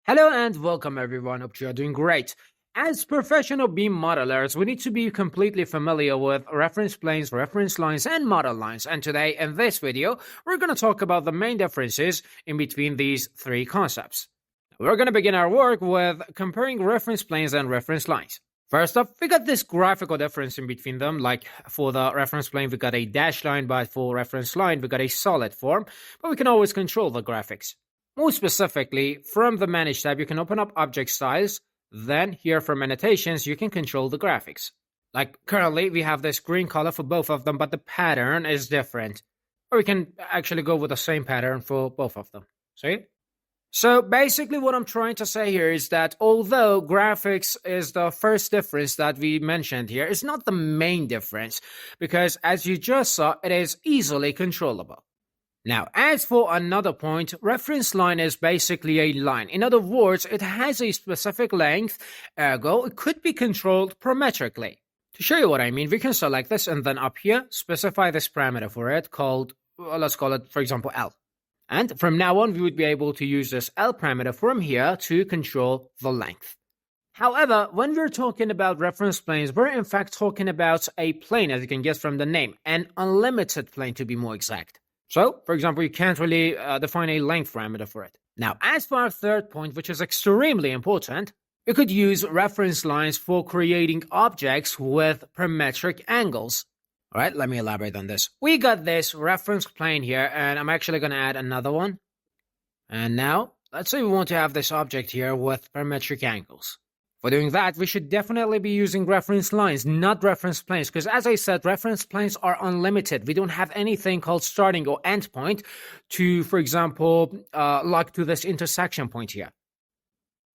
Hello and welcome everyone, hope you are doing great. As professional BIM modelers, we need to be completely familiar with reference planes, reference lines, and model lines. And today, in this video, we're going to talk about the main differences in between these three concepts. We're going to begin our work with comparing reference planes and reference lines. First up, we got this graphical difference in between them, like for the reference plane, we got a dashed line, but for reference line, we got a solid form, but we can always control the graphics. More specifically, from the Manage tab, you can open up Object Styles. Then, here from Annotations, you can control the graphics. Like currently, we have this green color for both of them, but the pattern is different. Or we can actually go with the same pattern for both of them. See? So basically what I'm trying to say here is that although graphics is the first difference that we mentioned here, it's not the main difference, because as you just saw, it is easily controllable. Now, as for another point, reference line is basically a line. In other words, it has a specific length, ergo, it could be controlled parametrically. To show you what I mean, we can select this and then up here, specify this parameter for it called, let's call it, for example, L. And from now on, we would be able to use this L parameter from here to control the length. However, when we're talking about reference planes, we're in fact talking about a plane, as you can guess from the name, an unlimited plane to be more exact. So, for example, you can't really define a length parameter for it. Now, as for our third point, which is extremely important, we could use reference lines for creating objects with parametric angles. All right, let me elaborate on this. We got this reference plane here, and I'm actually going to add another one. And now, let's say we want to have this object here with parametric angles. For doing that, we should definitely be using reference lines, not reference planes, because as I said, reference planes are unlimited. We don't have anything called starting or end point to, for example, lock to this intersection point here.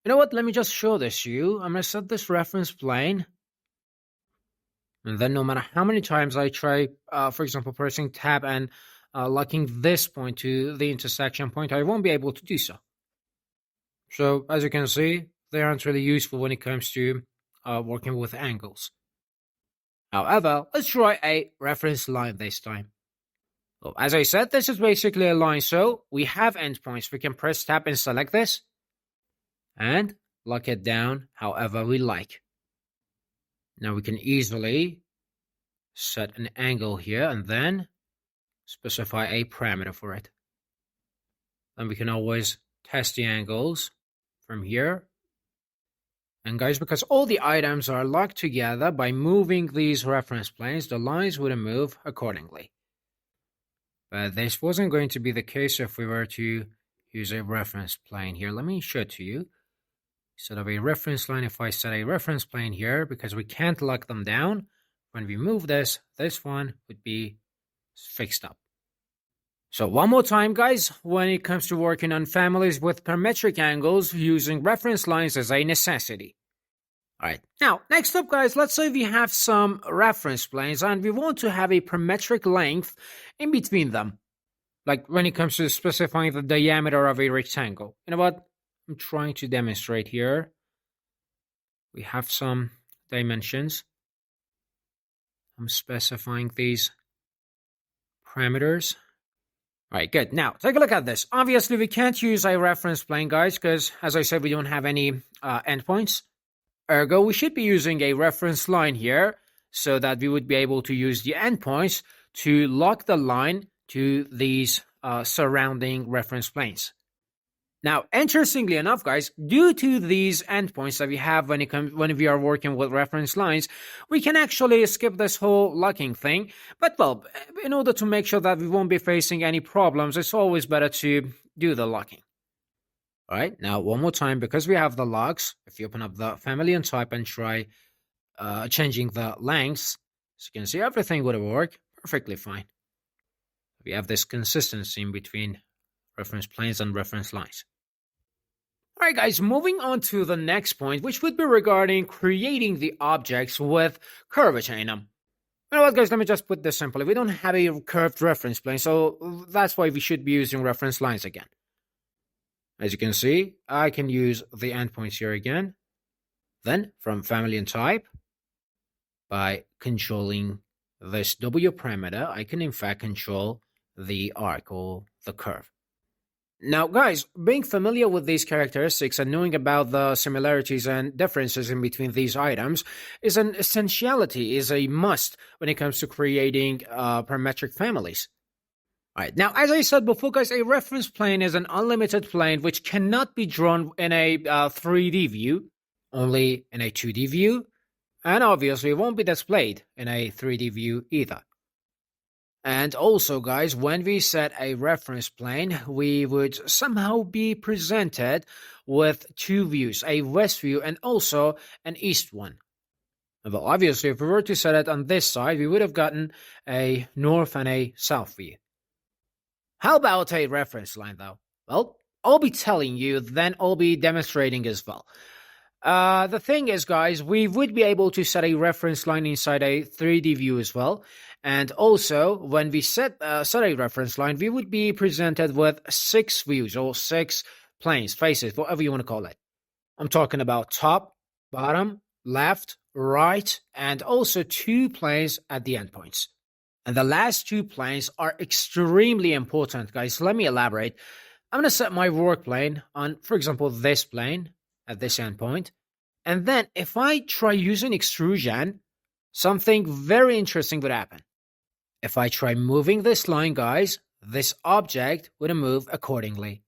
You know what? Let me just show this to you. I'm going to set this reference plane. And then no matter how many times I try, for example, pressing tab and locking this point to the intersection point, I won't be able to do so. So, as you can see, they aren't really useful when it comes to working with angles. However, let's try a reference line this time. Well, as I said, this is basically a line, so we have endpoints. We can press tab and select this, and lock it down however we like. Now we can easily set an angle here and then specify a parameter for it. Then we can always test the angles from here. And guys, because all the items are locked together by moving these reference planes, the lines would move accordingly. But this wasn't going to be the case if we were to use a reference plane here. Let me show it to you. Instead of a reference line, if I set a reference plane here, because we can't lock them down, when we move this one would be fixed up. So one more time, guys, when it comes to working on families with parametric angles, using reference lines is a necessity. All right, now, next up, guys, let's say we have some reference planes and we want to have a parametric length in between them. Like when it comes to specifying the diameter of a rectangle. You know what? I'm trying to demonstrate here. We have some dimensions. I'm specifying these parameters. All right, good. Now, take a look at this. Obviously, we can't use a reference plane, guys, because, as I said, we don't have any endpoints. Ergo, we should be using a reference line here so that we would be able to use the endpoints to lock the line to these surrounding reference planes. Now, interestingly enough, guys, due to these endpoints that we have when we are working with reference lines, we can actually skip this whole locking thing. But, well, in order to make sure that we won't be facing any problems, it's always better to do the locking. All right, now one more time, because we have the locks, if you open up the family and type and try changing the lengths, as you can see, everything would work perfectly fine. We have this consistency in between reference planes and reference lines. All right, guys, moving on to the next point, which would be regarding creating the objects with curvature in them. You know what, guys, let me just put this simply. We don't have a curved reference plane, so that's why we should be using reference lines again. As you can see, I can use the endpoints here again. Then, from family and type, by controlling this W parameter, I can in fact control the arc or the curve. Now, guys, being familiar with these characteristics and knowing about the similarities and differences in between these items is an essentiality, is a must when it comes to creating parametric families. All right. Now, as I said before, guys, a reference plane is an unlimited plane which cannot be drawn in a 3D view, only in a 2D view, and obviously it won't be displayed in a 3D view either. And also, guys, when we set a reference plane, we would somehow be presented with two views, a west view and also an east one. Well, obviously, if we were to set it on this side, we would have gotten a north and a south view. How about a reference line, though? Well, I'll be telling you, then I'll be demonstrating as well. The thing is, guys, we would be able to set a reference line inside a 3D view as well. And also, when we set a reference line, we would be presented with 6 views or 6 planes, faces, whatever you want to call it. I'm talking about top, bottom, left, right, and also 2 planes at the endpoints. And the last 2 planes are extremely important, guys. Let me elaborate. I'm going to set my work plane on, for example, this plane at this endpoint. And then if I try using extrusion, something very interesting would happen. If I try moving this line, guys, this object would move accordingly.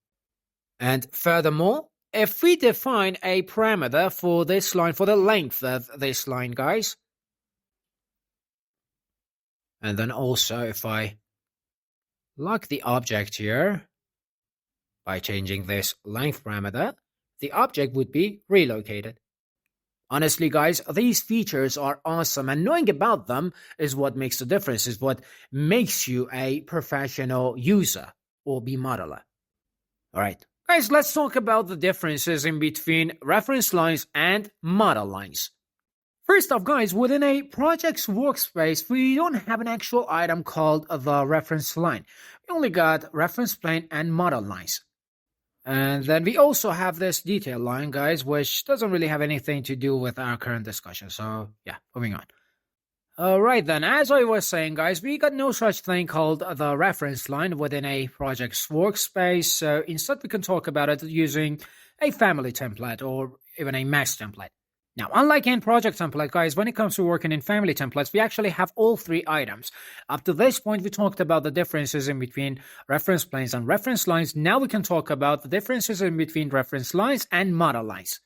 And furthermore, if we define a parameter for this line, for the length of this line, guys, and then also if I lock the object here by changing this length parameter, the object would be relocated. Honestly, guys, these features are awesome, and knowing about them is what makes the difference, is what makes you a professional user or BIM modeler. All right, guys, let's talk about the differences in between reference lines and model lines. First off, guys, within a project's workspace, we don't have an actual item called the reference line. We only got reference plane and model lines. And then we also have this detail line, guys, which doesn't really have anything to do with our current discussion. So, yeah, moving on. Alright then, as I was saying, guys, we got no such thing called the reference line within a project's workspace. So instead, we can talk about it using a family template or even a mesh template. Now, unlike in project template, guys, when it comes to working in family templates, we actually have all 3 items. Up to this point, we talked about the differences in between reference planes and reference lines. Now we can talk about the differences in between reference lines and model lines.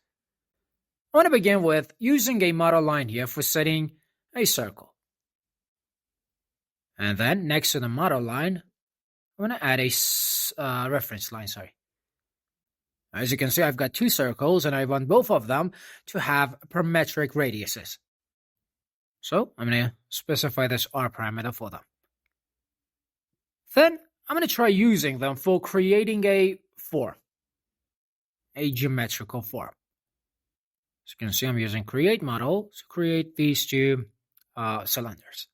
I want to begin with using a model line here for setting a circle. And then next to the model line, I'm going to add a reference line, As you can see, I've got 2 circles, and I want both of them to have parametric radiuses. So I'm going to specify this R parameter for them. Then I'm going to try using them for creating a form, a geometrical form. As you can see, I'm using create model to create these 2 cylinders.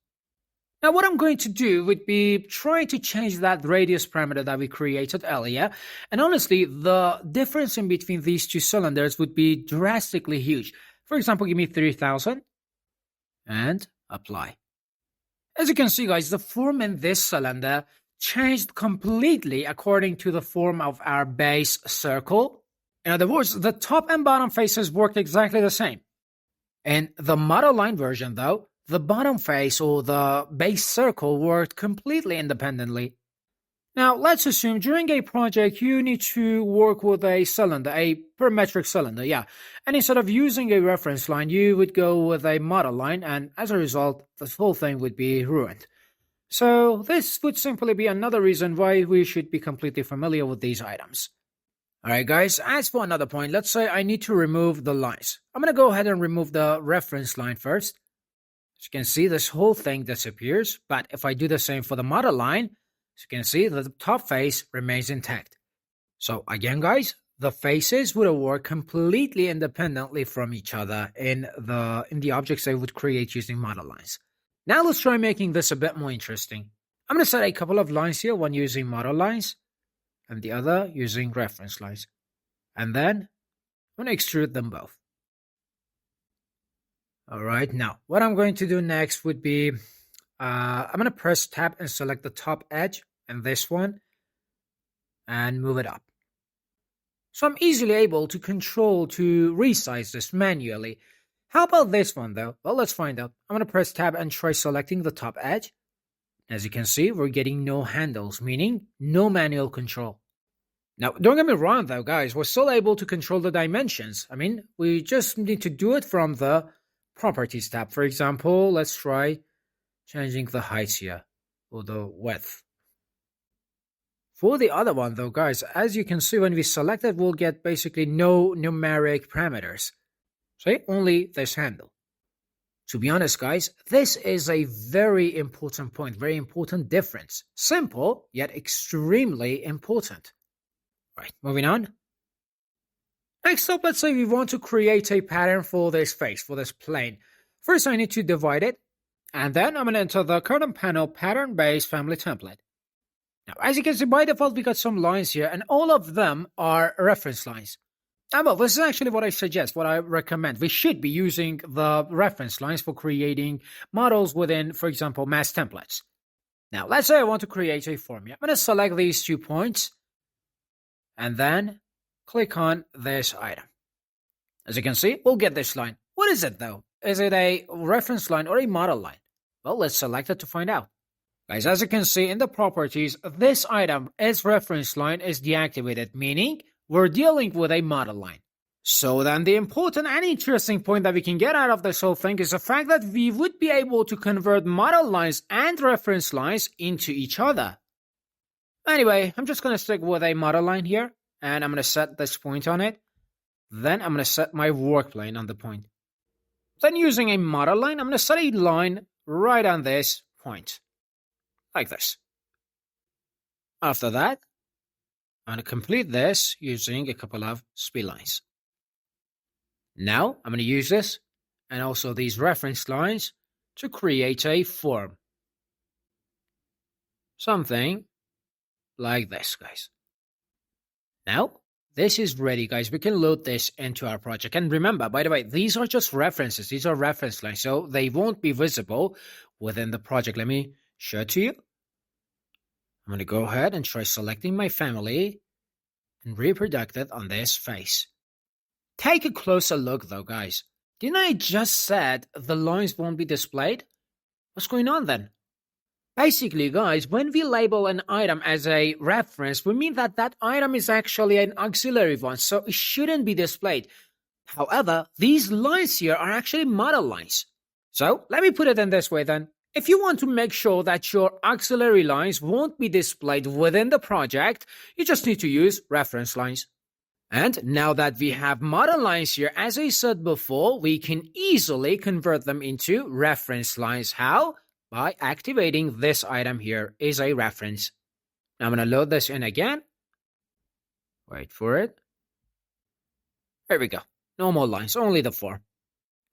Now, what I'm going to do would be trying to change that radius parameter that we created earlier. And honestly, the difference in between these 2 cylinders would be drastically huge. For example, give me 3000 and apply. As you can see, guys, the form in this cylinder changed completely according to the form of our base circle. In other words, the top and bottom faces worked exactly the same. In the model line version, though, the bottom face or the base circle worked completely independently. Now, let's assume during a project you need to work with a cylinder, a parametric cylinder, and instead of using a reference line, you would go with a model line, and as a result, the whole thing would be ruined. So this would simply be another reason why we should be completely familiar with these items. Alright guys, as for another point, let's say I need to remove the lines. I'm going to go ahead and remove the reference line first. As you can see, this whole thing disappears, but if I do the same for the model line, as you can see, the top face remains intact. So again, guys, the faces would work completely independently from each other in the objects they would create using model lines. Now let's try making this a bit more interesting. I'm going to set a couple of lines here, one using model lines and the other using reference lines. And then I'm going to extrude them both. Alright, now what I'm going to do next would be, I'm going to press tab and select the top edge and this one and move it up. So I'm easily able to resize this manually. How about this one though? Well, let's find out. I'm going to press tab and try selecting the top edge. As you can see, we're getting no handles, meaning no manual control. Now, don't get me wrong though, guys, we're still able to control the dimensions. I mean, we just need to do it from the Properties tab. For example, let's try changing the height here, or the width. For the other one though, guys, as you can see, when we select it, we'll get basically no numeric parameters. See, only this handle. To be honest, guys, this is a very important point, very important difference. Simple, yet extremely important. Right, moving on. Next up, let's say we want to create a pattern for this face, for this plane. First, I need to divide it, and then I'm going to enter the current panel pattern-based family template. Now, as you can see, by default, we got some lines here, and all of them are reference lines. Well, this is actually what I suggest, what I recommend. We should be using the reference lines for creating models within, for example, mass templates. Now, let's say I want to create a formula. I'm going to select these 2 points, and then click on this item. As you can see, we'll get this line. What is it though? Is it a reference line or a model line? Well, let's select it to find out. Guys, as you can see in the properties, this item, its reference line is deactivated, meaning we're dealing with a model line. So then the important and interesting point that we can get out of this whole thing is the fact that we would be able to convert model lines and reference lines into each other. Anyway, I'm just going to stick with a model line here, and I'm going to set this point on it. Then I'm going to set my work plane on the point. Then using a model line, I'm going to set a line right on this point. Like this. After that, I'm going to complete this using a couple of speed lines. Now, I'm going to use this and also these reference lines to create a form. Something like this, guys. Now, this is ready, guys. We can load this into our project. And remember, by the way, these are just references. These are reference lines, so they won't be visible within the project. Let me show it to you. I'm going to go ahead and try selecting my family and reproduce it on this face. Take a closer look though, guys. Didn't I just said the lines won't be displayed? What's going on then? Basically, guys, when we label an item as a reference, we mean that that item is actually an auxiliary one, so it shouldn't be displayed. However, these lines here are actually model lines. So, let me put it in this way then. If you want to make sure that your auxiliary lines won't be displayed within the project, you just need to use reference lines. And now that we have model lines here, as I said before, we can easily convert them into reference lines. How? By activating this item here is a reference. Now I'm going to load this in again. Wait for it. There we go. No more lines, only the form.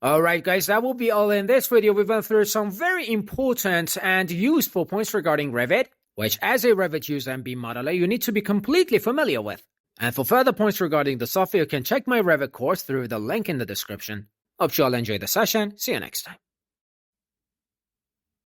Alright guys, that will be all in this video. We went through some very important and useful points regarding Revit, which as a Revit user and BIM modeler, you need to be completely familiar with. And for further points regarding the software, you can check my Revit course through the link in the description. Hope you all enjoyed the session. See you next time.